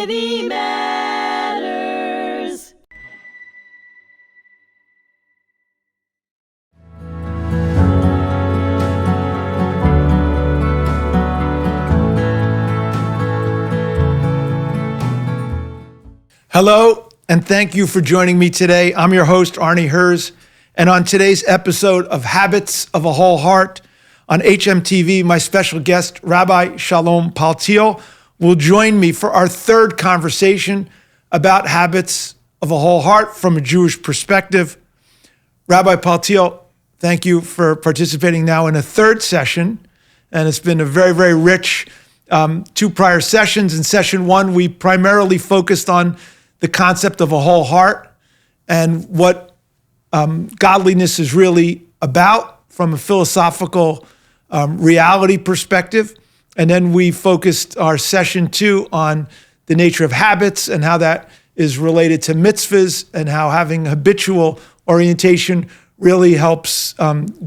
Unity Matters. Hello, and thank you for joining me today. I'm your host, Arnie Herz, and on today's episode of Habits of a Whole Heart on HMTV, my special guest, Rabbi Shalom Paltiel, will join me for our third conversation about habits of a whole heart from a Jewish perspective. Rabbi Paltiel, thank you for participating now in a third session, and it's been a very, very rich two prior sessions. In session one, we primarily focused on the concept of a whole heart and what godliness is really about from a philosophical reality perspective. And then we focused our session two on the nature of habits and how that is related to mitzvahs and how having habitual orientation really helps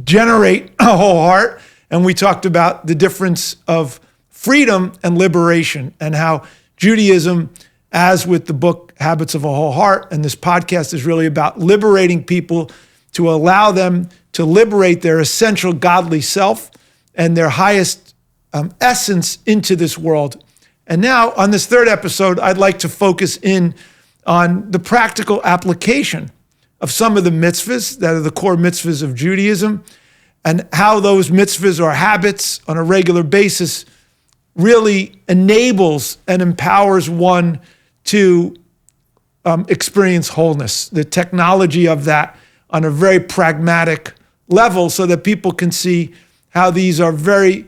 generate a whole heart. And we talked about the difference of freedom and liberation and how Judaism, as with the book Habits of a Whole Heart, and this podcast is really about liberating people to allow them to liberate their essential godly self and their highest essence into this world. And now on this third episode, I'd like to focus in on the practical application of some of the mitzvahs that are the core mitzvahs of Judaism and how those mitzvahs or habits on a regular basis really enables and empowers one to experience wholeness, the technology of that on a very pragmatic level so that people can see how these are very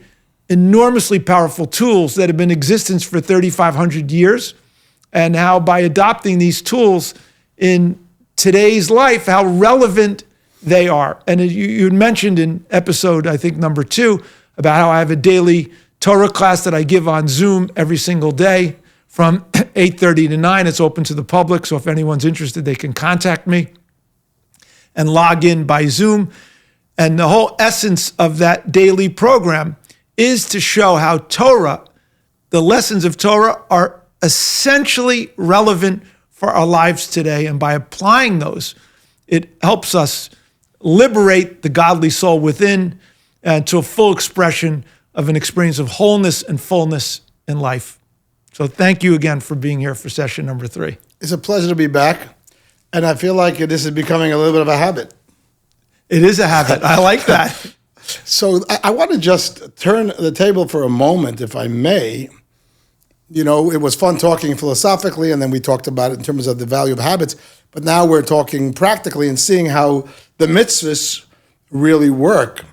enormously powerful tools that have been in existence for 3,500 years, and how by adopting these tools in today's life, how relevant they are. And you mentioned in episode, I think, number 2, about how I have a daily Torah class that I give on Zoom every single day from 8:30 to 9. It's open to the public, so if anyone's interested, they can contact me and log in by Zoom. And the whole essence of that daily program is to show how Torah, the lessons of Torah, are essentially relevant for our lives today. And by applying those, it helps us liberate the godly soul within to a full expression of an experience of wholeness and fullness in life. So thank you again for being here for session number 3. It's a pleasure to be back. And I feel like this is becoming a little bit of a habit. It is a habit. I like that. So I want to just turn the table for a moment, if I may. You know, it was fun talking philosophically, and then we talked about it in terms of the value of habits. But now we're talking practically and seeing how the mitzvahs really work.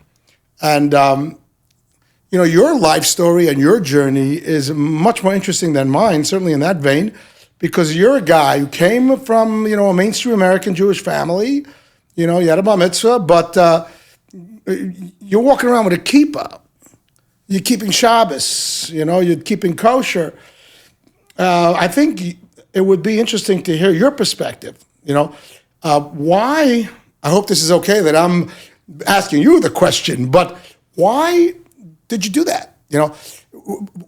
And you know, your life story and your journey is much more interesting than mine, certainly in that vein, because you're a guy who came from, you know, a mainstream American Jewish family. You know, you had a bar mitzvah, but you're walking around with a kippah. You're keeping Shabbos, you know, you're keeping kosher. I think it would be interesting to hear your perspective. You know, why, I hope this is okay that I'm asking you the question, but why did you do that? You know,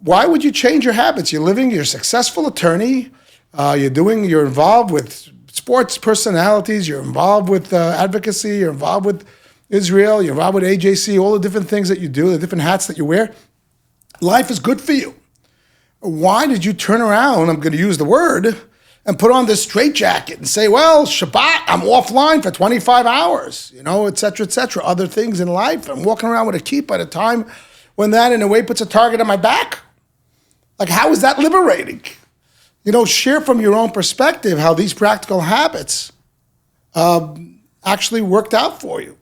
why would you change your habits? You're a successful attorney. You're involved with sports personalities. You're involved with advocacy. You're involved with Israel. You're involved with AJC, all the different things that you do, the different hats that you wear. Life is good for you. Why did you turn around, I'm going to use the word, and put on this straitjacket and say, well, Shabbat, I'm offline for 25 hours, you know, et cetera, other things in life. I'm walking around with a kippah at a time when that, in a way, puts a target on my back. Like, how is that liberating? You know, share from your own perspective how these practical habits actually worked out for you.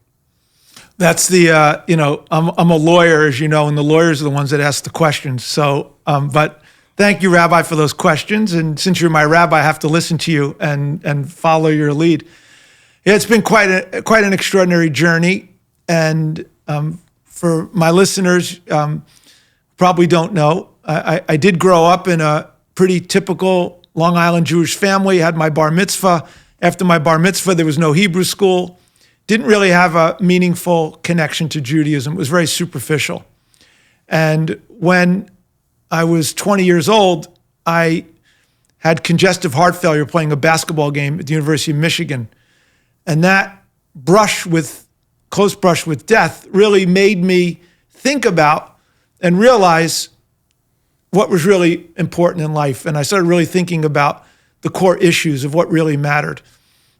That's the, you know, I'm a lawyer, as you know, and the lawyers are the ones that ask the questions. So, but thank you, Rabbi, for those questions. And since you're my rabbi, I have to listen to you and follow your lead. Yeah, it's been quite an extraordinary journey. And for my listeners, probably don't know, I did grow up in a pretty typical Long Island Jewish family, had my bar mitzvah. After my bar mitzvah, there was no Hebrew school. Didn't really have a meaningful connection to Judaism. It was very superficial. And when I was 20 years old, I had congestive heart failure playing a basketball game at the University of Michigan. And that close brush with death really made me think about and realize what was really important in life. And I started really thinking about the core issues of what really mattered.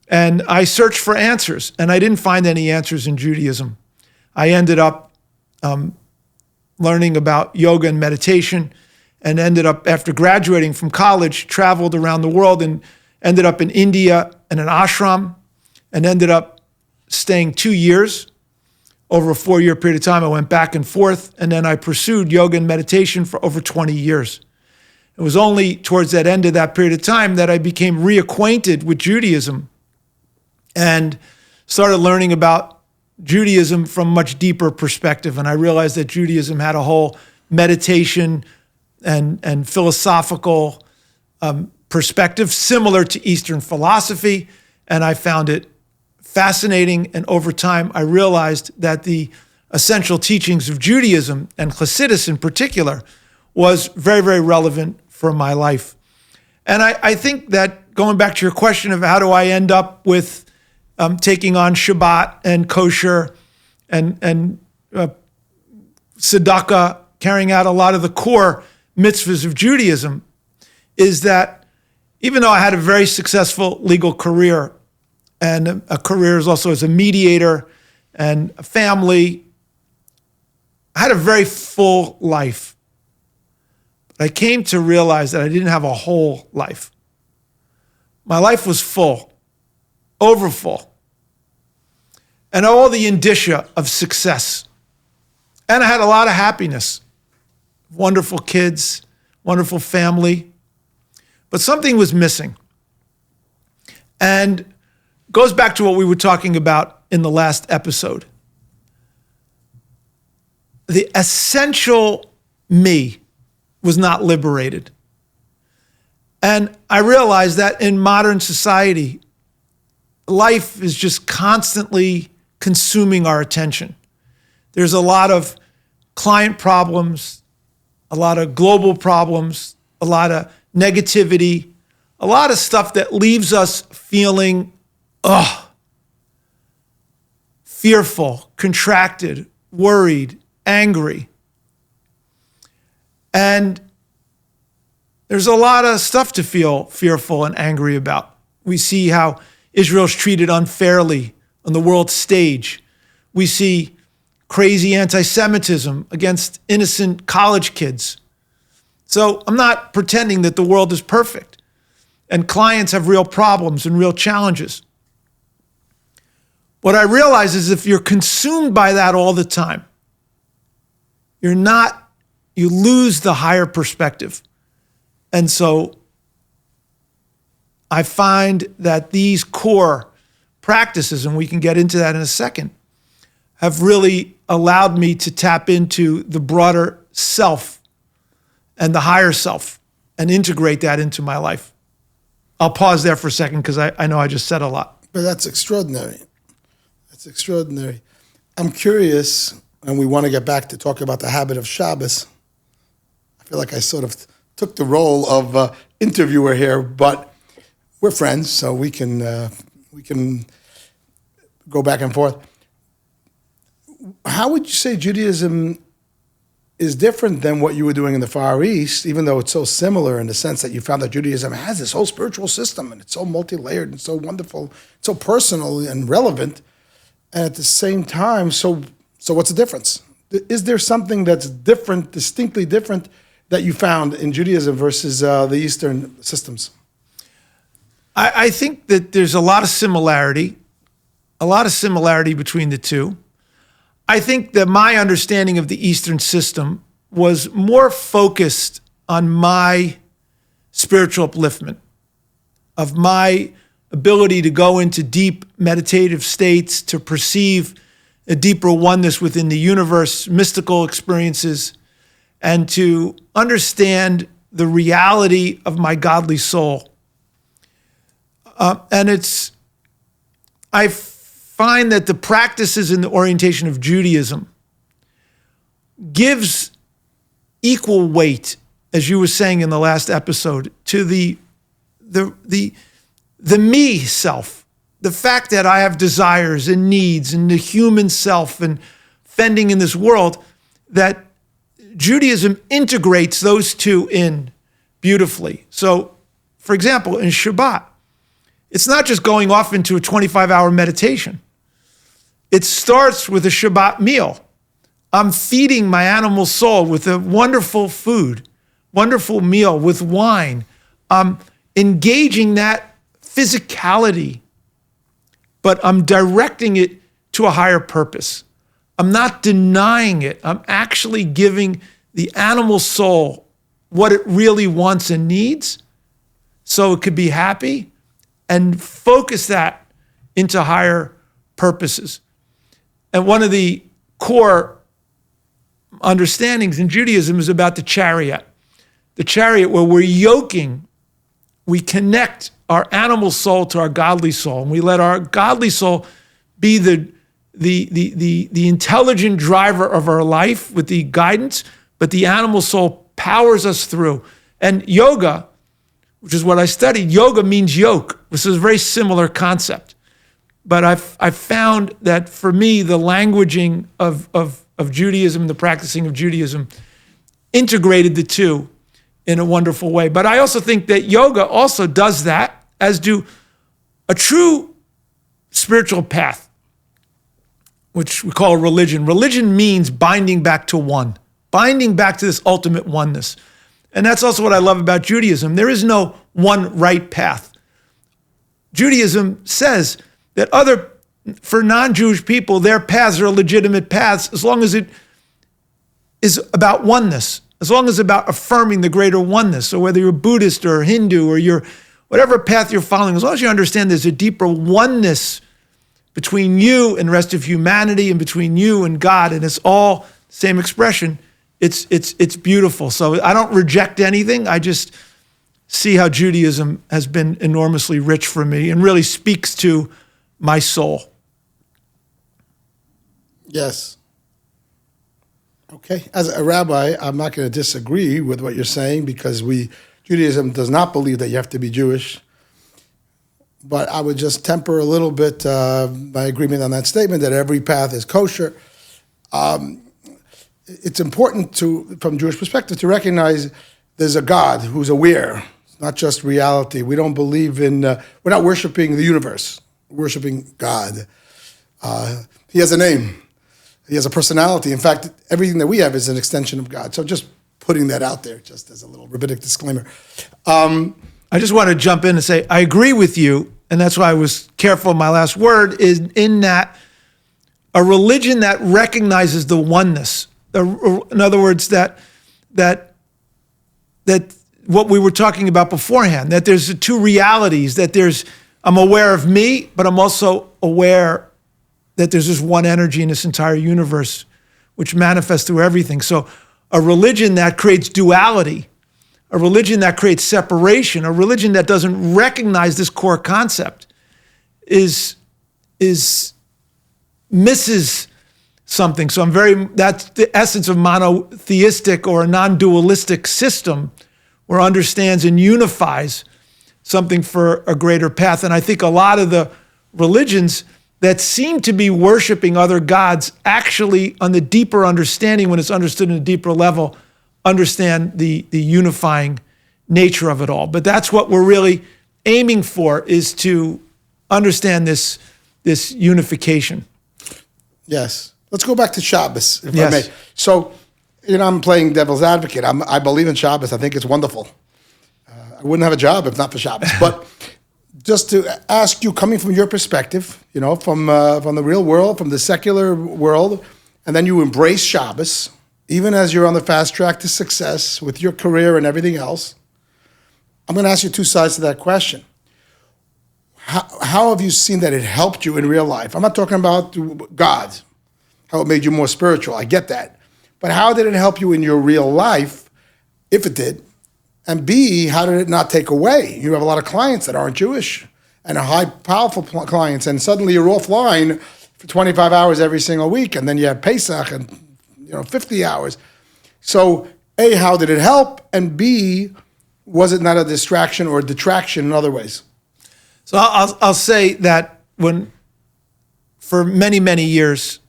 And I searched for answers, and I didn't find any answers in Judaism. I ended up learning about yoga and meditation, and ended up, after graduating from college, traveled around the world and ended up in India in an ashram, and ended up staying 2 years. Over a 4-year period of time, I went back and forth, and then I pursued yoga and meditation for over 20 years. It was only towards that end of that period of time that I became reacquainted with Judaism and started learning about Judaism from a much deeper perspective. And I realized that Judaism had a whole meditation and philosophical perspective similar to Eastern philosophy, and I found it fascinating. And over time, I realized that the essential teachings of Judaism, and Hasidus in particular, was very, very relevant for my life. And I think that, going back to your question of how do I end up with taking on Shabbat and kosher and tzedakah, carrying out a lot of the core mitzvahs of Judaism, is that even though I had a very successful legal career and a career also as a mediator and a family, I had a very full life. But I came to realize that I didn't have a whole life. My life was full, overfull, and all the indicia of success. And I had a lot of happiness, wonderful kids, wonderful family, but something was missing. And goes back to what we were talking about in the last episode. The essential me was not liberated. And I realized that in modern society, life is just constantly consuming our attention. There's a lot of client problems, a lot of global problems, a lot of negativity, a lot of stuff that leaves us feeling fearful, contracted, worried, angry. And there's a lot of stuff to feel fearful and angry about. We see how Israel's treated unfairly on the world stage. We see crazy anti-Semitism against innocent college kids. So I'm not pretending that the world is perfect, and clients have real problems and real challenges. What I realize is if you're consumed by that all the time, you lose the higher perspective. And so I find that these core practices, and we can get into that in a second, have really allowed me to tap into the broader self and the higher self and integrate that into my life. I'll pause there for a second because I know I just said a lot. But that's extraordinary. That's extraordinary. I'm curious, and we want to get back to talking about the habit of Shabbos. I feel like I sort of took the role of interviewer here, but we're friends, so we can go back and forth. How would you say Judaism is different than what you were doing in the Far East, even though it's so similar in the sense that you found that Judaism has this whole spiritual system and it's so multi-layered and so wonderful, so personal and relevant, and at the same time, so what's the difference? Is there something that's different, distinctly different, that you found in Judaism versus the Eastern systems? I think that there's a lot of similarity between the two. I think that my understanding of the Eastern system was more focused on my spiritual upliftment, of my ability to go into deep meditative states, to perceive a deeper oneness within the universe, mystical experiences, and to understand the reality of my godly soul. I find that the practices and the orientation of Judaism gives equal weight, as you were saying in the last episode, to the the me self, the fact that I have desires and needs and the human self and fending in this world, that Judaism integrates those two in beautifully. So, for example, in Shabbat, it's not just going off into a 25-hour meditation. It starts with a Shabbat meal. I'm feeding my animal soul with a wonderful food, wonderful meal with wine. I'm engaging that physicality, but I'm directing it to a higher purpose. I'm not denying it. I'm actually giving the animal soul what it really wants and needs so it could be happy, and focus that into higher purposes. And one of the core understandings in Judaism is about the chariot. The chariot where we're yoking, we connect our animal soul to our godly soul, and we let our godly soul be the intelligent driver of our life with the guidance, but the animal soul powers us through. And yoga, which is what I studied, yoga means yoke. This is a very similar concept. But I've found that for me, the languaging of Judaism, the practicing of Judaism, integrated the two in a wonderful way. But I also think that yoga also does that, as do a true spiritual path, which we call religion. Religion means binding back to one, binding back to this ultimate oneness. And that's also what I love about Judaism. There is no one right path. Judaism says that for non-Jewish people, their paths are legitimate paths as long as it is about oneness, as long as it's about affirming the greater oneness. So whether you're Buddhist or Hindu or you're whatever path you're following, as long as you understand there's a deeper oneness between you and the rest of humanity and between you and God, and it's all same expression, it's beautiful. So I don't reject anything. I just see how Judaism has been enormously rich for me and really speaks to my soul. Yes. Okay. As a rabbi, I'm not going to disagree with what you're saying, because Judaism does not believe that you have to be Jewish. But I would just temper a little bit my agreement on that statement that every path is kosher. It's important from Jewish perspective, to recognize there's a God who's aware. It's not just reality. We don't believe we're not worshiping the universe. We're worshiping God. He has a name. He has a personality. In fact, everything that we have is an extension of God. So just putting that out there, just as a little rabbinic disclaimer. I just want to jump in and say, I agree with you, and that's why I was careful in my last word, is in that a religion that recognizes the oneness. In other words, that what we were talking about beforehand, that there's two realities, that I'm aware of me, but I'm also aware that there's this one energy in this entire universe, which manifests through everything. So a religion that creates duality, a religion that creates separation, a religion that doesn't recognize this core concept misses something. So that's the essence of monotheistic or a non-dualistic system, where it understands and unifies something for a greater path. And I think a lot of the religions that seem to be worshiping other gods actually, on the deeper understanding, when it's understood in a deeper level, understand the unifying nature of it all. But that's what we're really aiming for, is to understand this unification. Yes. Let's go back to Shabbos, if Yes. I may. So, I'm playing devil's advocate. I believe in Shabbos. I think it's wonderful. I wouldn't have a job if not for Shabbos. But just to ask you, coming from your perspective, from the real world, from the secular world, and then you embrace Shabbos, even as you're on the fast track to success with your career and everything else, I'm going to ask you two sides to that question. How have you seen that it helped you in real life? I'm not talking about God, how it made you more spiritual. I get that. But how did it help you in your real life, if it did? And B, how did it not take away? You have a lot of clients that aren't Jewish and are high, powerful clients, and suddenly you're offline for 25 hours every single week, and then you have Pesach and 50 hours. So A, how did it help? And B, was it not a distraction or a detraction in other ways? So I'll say that for many, many years,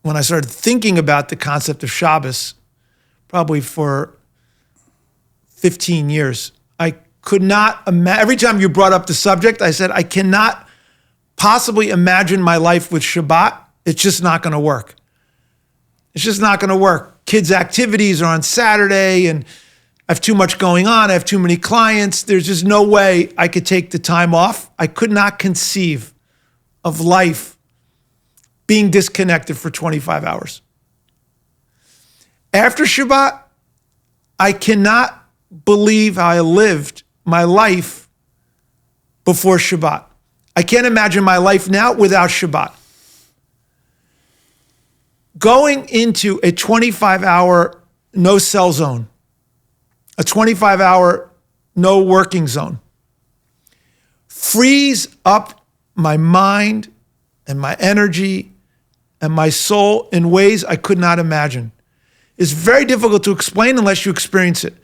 when I started thinking about the concept of Shabbos, probably for 15 years, I could not imagine. Every time you brought up the subject, I said, I cannot possibly imagine my life with Shabbat. It's just not going to work. It's just not going to work. Kids' activities are on Saturday, and I have too much going on. I have too many clients. There's just no way I could take the time off. I could not conceive of life being disconnected for 25 hours. After Shabbat, I cannot believe how I lived my life before Shabbat. I can't imagine my life now without Shabbat. Going into a 25-hour no cell zone, a 25-hour no working zone, frees up my mind and my energy and my soul in ways I could not imagine. It's very difficult to explain unless you experience it.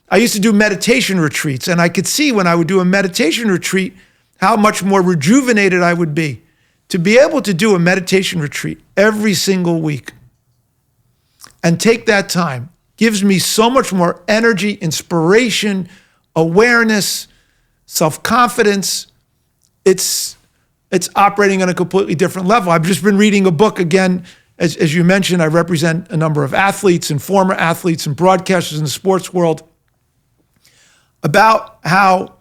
I used to do meditation retreats, and I could see when I would do a meditation retreat how much more rejuvenated I would be. To be able to do a meditation retreat every single week and take that time gives me so much more energy, inspiration, awareness, self-confidence. It's operating on a completely different level. I've just been reading a book again. As you mentioned, I represent a number of athletes and former athletes and broadcasters in the sports world about how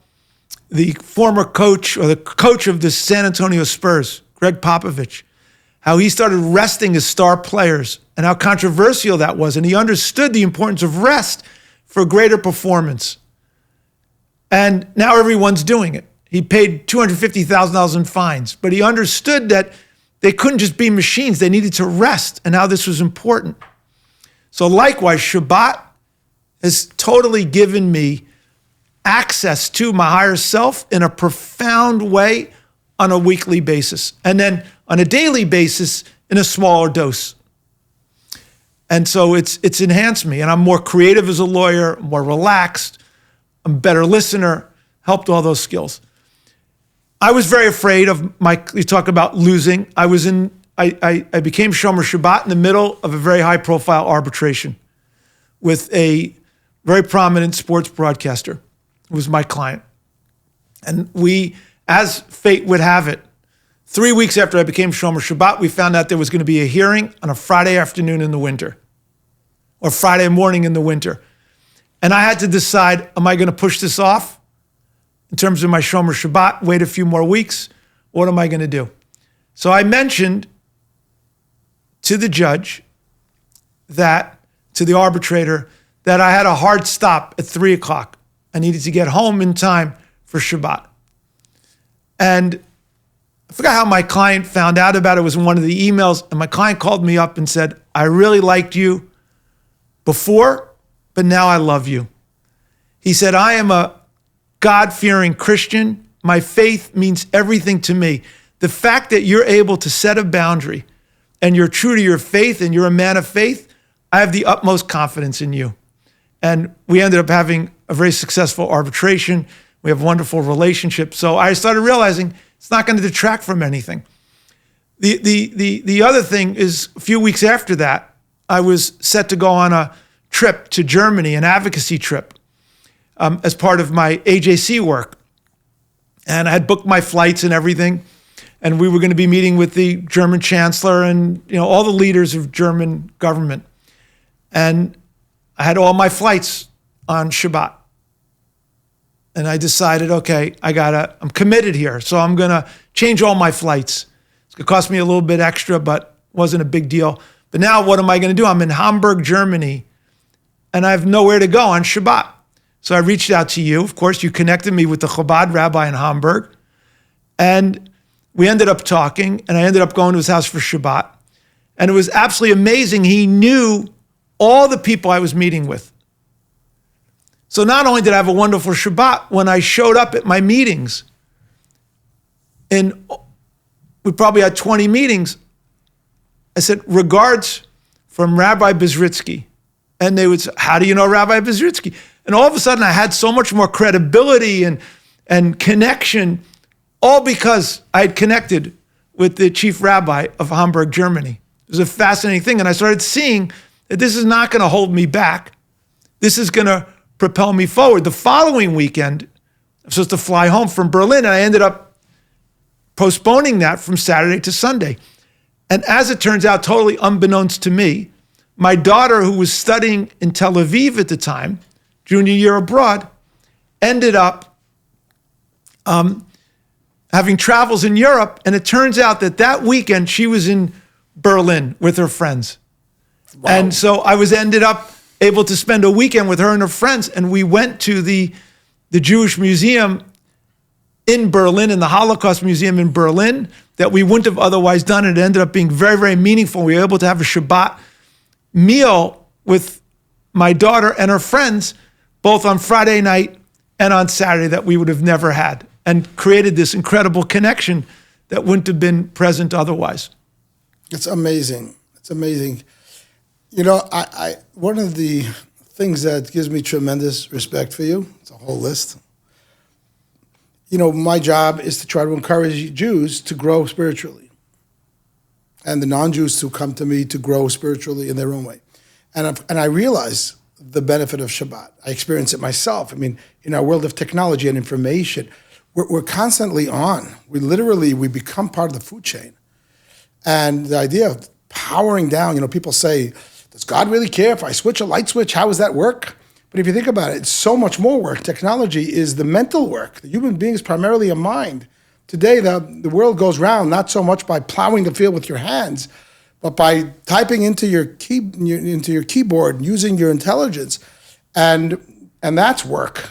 the former coach or the coach of the San Antonio Spurs, Greg Popovich, how he started resting his star players and how controversial that was. And he understood the importance of rest for greater performance. And now everyone's doing it. He paid $250,000 in fines, but he understood that they couldn't just be machines. They needed to rest and how this was important. So likewise, Shabbat has totally given me access to my higher self in a profound way on a weekly basis. And then on a daily basis in a smaller dose. And so it's enhanced me. And I'm more creative as a lawyer, more relaxed, I'm a better listener, helped all those skills. I was very afraid of you talk about losing. I became Shomer Shabbat in the middle of a very high profile arbitration with a very prominent sports broadcaster who was my client. And we, as fate would have it, 3 weeks after I became Shomer Shabbat, we found out there was going to be a hearing on a Friday afternoon in the winter or Friday morning in the winter. And I had to decide, am I going to push this off in terms of my Shomer Shabbat, wait a few more weeks? What am I going to do? So I mentioned to the judge to the arbitrator, that I had a hard stop at 3 o'clock. I needed to get home in time for Shabbat. And I forgot how my client found out about it. It was in one of the emails, and my client called me up and said, I really liked you before, but now I love you. He said, I am a God-fearing Christian. My faith means everything to me. The fact that you're able to set a boundary and you're true to your faith and you're a man of faith, I have the utmost confidence in you. And we ended up having a very successful arbitration. We have a wonderful relationship. So I started realizing it's not going to detract from anything. The other thing is, a few weeks after that, I was set to go on a trip to Germany, an advocacy trip, as part of my AJC work. And I had booked my flights and everything. And we were going to be meeting with the German chancellor and all the leaders of German government. And I had all my flights on Shabbat. And I decided, okay, I'm committed here. So I'm going to change all my flights. It's going to cost me a little bit extra, but wasn't a big deal. But now what am I going to do? I'm in Hamburg, Germany, and I have nowhere to go on Shabbat. So I reached out to you. Of course, you connected me with the Chabad rabbi in Hamburg. And we ended up talking, and I ended up going to his house for Shabbat. And it was absolutely amazing. He knew all the people I was meeting with. So not only did I have a wonderful Shabbat, when I showed up at my meetings, and we probably had 20 meetings, I said, regards from Rabbi Bezritsky. And they would say, how do you know Rabbi Bezritsky? And all of a sudden I had so much more credibility and connection, all because I had connected with the chief rabbi of Hamburg, Germany. It was a fascinating thing. And I started seeing that this is not going to hold me back. This is going to propel me forward. The following weekend, I was supposed to fly home from Berlin, and I ended up postponing that from Saturday to Sunday. And as it turns out, totally unbeknownst to me, my daughter, who was studying in Tel Aviv at the time, junior year abroad, ended up having travels in Europe. And it turns out that weekend she was in Berlin with her friends. Wow. And so I ended up able to spend a weekend with her and her friends. And we went to the Jewish Museum in Berlin, in the Holocaust Museum in Berlin, that we wouldn't have otherwise done. It ended up being very, very meaningful. We were able to have a Shabbat meal with my daughter and her friends, both on Friday night and on Saturday, that we would have never had, and created this incredible connection that wouldn't have been present otherwise. It's amazing. It's amazing. You know, I one of the things that gives me tremendous respect for you, it's a whole list. You know, my job is to try to encourage Jews to grow spiritually, and the non-Jews to come to me to grow spiritually in their own way. And I realize the benefit of Shabbat. I experience it myself. I mean, in our world of technology and information, we're constantly on. We become part of the food chain. And the idea of powering down, you know, people say, does God really care if I switch a light switch? How does that work? But if you think about it, it's so much more work. Technology is the mental work. The human being is primarily a mind. Today, the world goes round not so much by plowing the field with your hands, but by typing into your keyboard, using your intelligence, and that's work.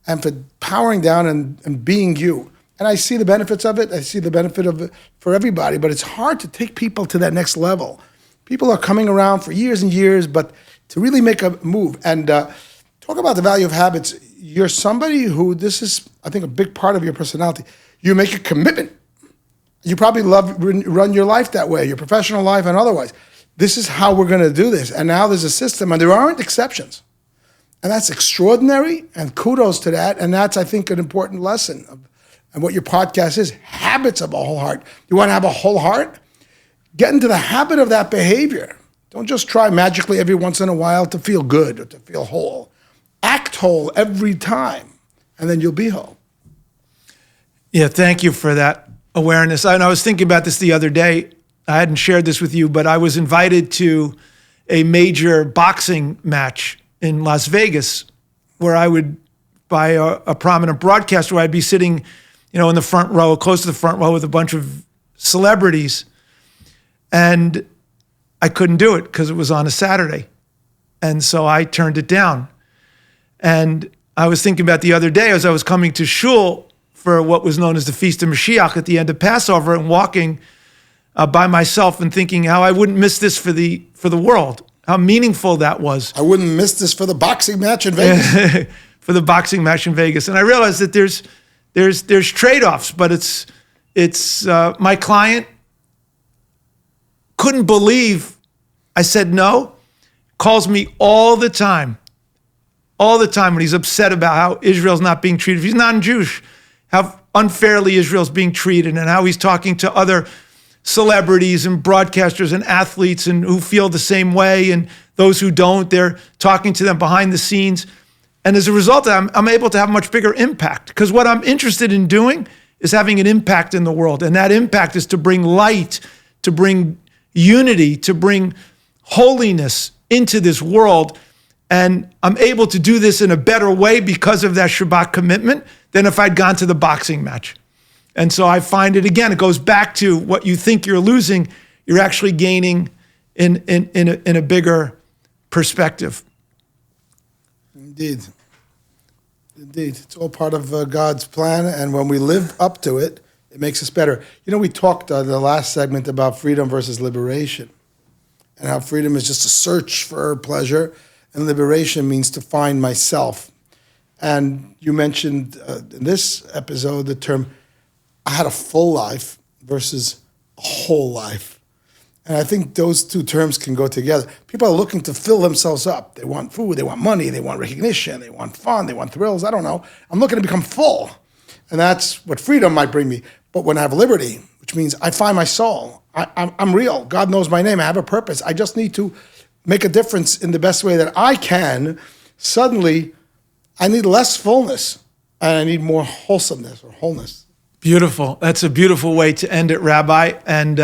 And for powering down and being you. And I see the benefits of it. I see the benefit of it for everybody, but it's hard to take people to that next level. People are coming around for years and years, but to really make a move and talk about the value of habits, you're somebody who, this is, I think, a big part of your personality. You make a commitment. You probably run your life that way, your professional life and otherwise. This is how we're going to do this. And now there's a system, and there aren't exceptions. And that's extraordinary, and kudos to that. And that's, I think, an important lesson and what your podcast is, habits of a whole heart. You want to have a whole heart? Get into the habit of that behavior. Don't just try magically every once in a while to feel good or to feel whole. Act whole every time, and then you'll be whole. Yeah, thank you for that awareness. And I was thinking about this the other day. I hadn't shared this with you, but I was invited to a major boxing match in Las Vegas, where I would, by a prominent broadcaster, where I'd be sitting, you know, in the front row, close to the front row with a bunch of celebrities. And I couldn't do it because it was on a Saturday. And so I turned it down. And I was thinking about the other day as I was coming to shul for what was known as the Feast of Mashiach at the end of Passover, and walking by myself and thinking how I wouldn't miss this for the world, how meaningful that was. I wouldn't miss this for the boxing match in Vegas. For the boxing match in Vegas. And I realized that there's trade-offs, but it's my client couldn't believe I said no, calls me all the time when he's upset about how Israel's not being treated. If he's non-Jewish, how unfairly Israel's being treated, and how he's talking to other celebrities and broadcasters and athletes and who feel the same way, and those who don't, they're talking to them behind the scenes. And as a result, I'm able to have a much bigger impact, because what I'm interested in doing is having an impact in the world. And that impact is to bring light, to bring unity, to bring holiness into this world. And I'm able to do this in a better way because of that Shabbat commitment than if I'd gone to the boxing match. And so I find it, again, it goes back to what you think you're losing, you're actually gaining in a bigger perspective. Indeed. It's all part of God's plan. And when we live up to it, it makes us better. You know, we talked the last segment about freedom versus liberation, and how freedom is just a search for pleasure, and liberation means to find myself. And you mentioned in this episode the term, I had a full life versus a whole life. And I think those two terms can go together. People are looking to fill themselves up. They want food, they want money, they want recognition, they want fun, they want thrills. I don't know. I'm looking to become full. And that's what freedom might bring me. But when I have liberty, which means I find my soul, I'm real. God knows my name. I have a purpose. I just need to make a difference in the best way that I can. Suddenly, I need less fullness and I need more wholesomeness or wholeness. Beautiful. That's a beautiful way to end it, Rabbi. And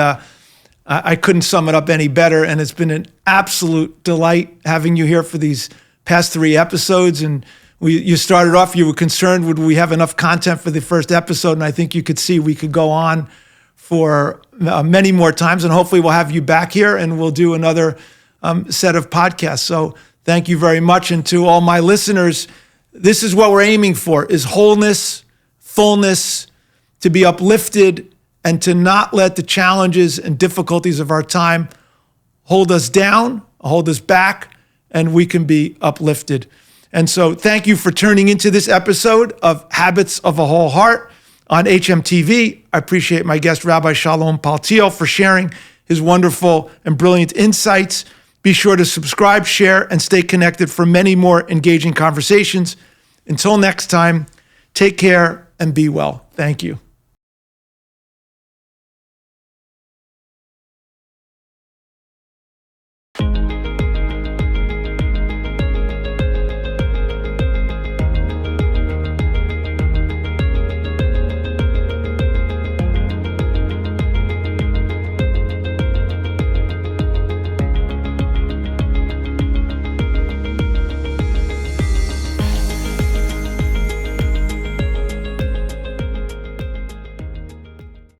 I couldn't sum it up any better. And it's been an absolute delight having you here for these past 3 episodes. And you started off, you were concerned, would we have enough content for the first episode? And I think you could see we could go on for many more times. And hopefully we'll have you back here and we'll do another set of podcasts. So thank you very much. And to all my listeners, this is what we're aiming for, is wholeness, fullness, to be uplifted, and to not let the challenges and difficulties of our time hold us down, hold us back, and we can be uplifted. And so thank you for tuning into this episode of Habits of a Whole Heart on HMTV. I appreciate my guest, Rabbi Shalom Paltiel, for sharing his wonderful and brilliant insights. Be sure to subscribe, share, and stay connected for many more engaging conversations. Until next time, take care and be well. Thank you.